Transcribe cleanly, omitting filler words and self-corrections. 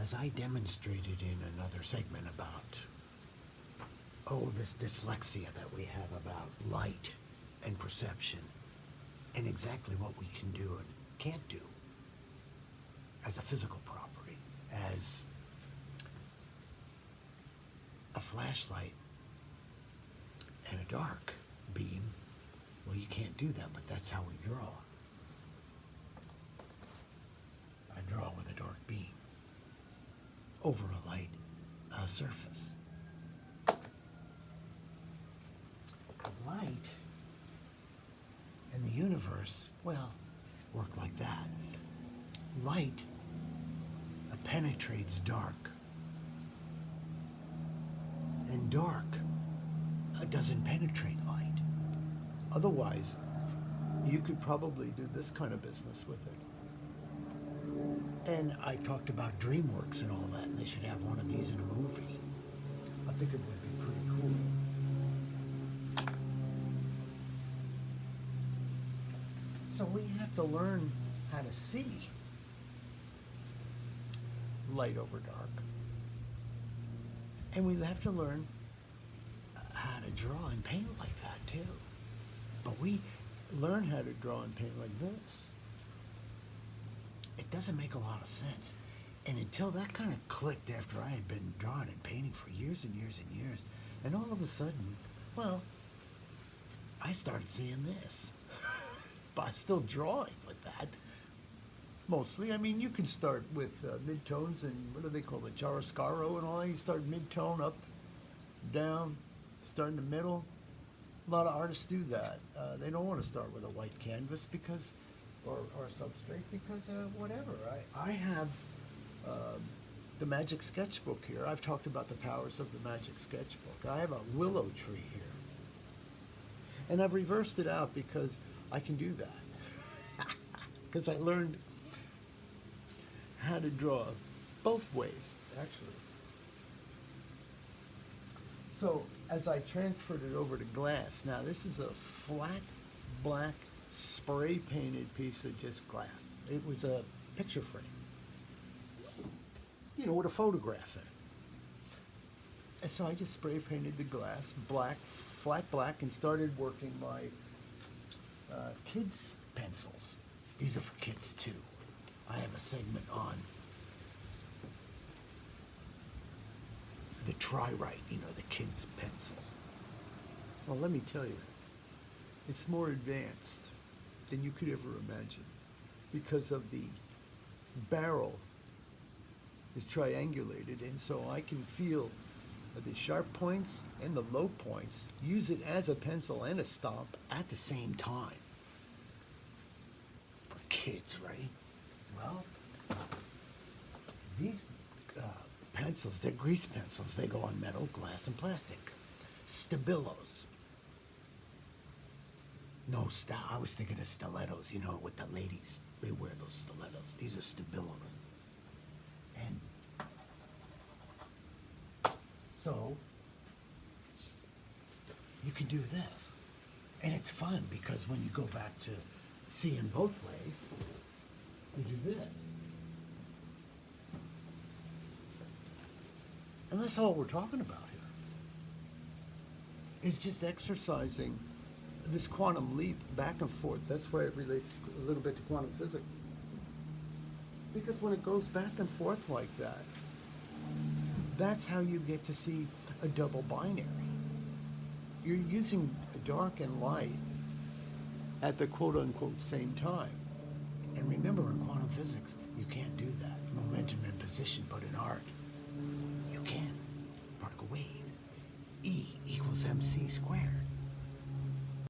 as I demonstrated in another segment about, this dyslexia that we have about light and perception, and exactly what we can do and can't do as a physical property, as a flashlight and a dark beam. Well, you can't do that, but that's how we draw. I draw with a dark beam over a light surface. Light and the universe, well, work like that. Light penetrates dark, and dark doesn't penetrate light. Otherwise, you could probably do this kind of business with it. And I talked about DreamWorks and all that, and they should have one of these in a movie. I think it would be pretty cool. So we have to learn how to see light over dark. And we have to learn how to draw and paint like that too. But we learn how to draw and paint like this. It doesn't make a lot of sense. And until that kind of clicked after I had been drawing and painting for years and years and years, and all of a sudden, well, I started seeing this. But still drawing with that. Mostly, I mean, you can start with mid-tones and what do they call it, chiaroscuro and all that. You start mid-tone, up, down, start in the middle. A lot of artists do that. They don't want to start with a white canvas because, or substrate because whatever. I have the Magic Sketchbook here. I've talked about the powers of the Magic Sketchbook. I have a willow tree here. And I've reversed it out because I can do that. Because I learned how to draw both ways, actually. So as I transferred it over to glass, now this is a flat black spray painted piece of just glass. It was a picture frame, with a photograph in it. And so I just spray painted the glass black, flat black, and started working my kids' pencils. These are for kids too. I have a segment on the Tri-Rite, the kids' pencil. Well, let me tell you, it's more advanced than you could ever imagine because of the barrel is triangulated, and so I can feel the sharp points and the low points, use it as a pencil and a stomp at the same time. For kids, right? Well, these pencils, they're grease pencils. They go on metal, glass, and plastic. Stabilos. No, I was thinking of stilettos, with the ladies. They wear those stilettos. These are Stabilos. And so, you can do this. And it's fun because when you go back to seeing both ways, you do this. And that's all we're talking about here. It's just exercising this quantum leap back and forth. That's why it relates a little bit to quantum physics. Because when it goes back and forth like that, that's how you get to see a double binary. You're using dark and light at the quote-unquote same time. And remember, in quantum physics, you can't do that. Momentum and position, but in art, you can. Particle wave. E equals mc squared.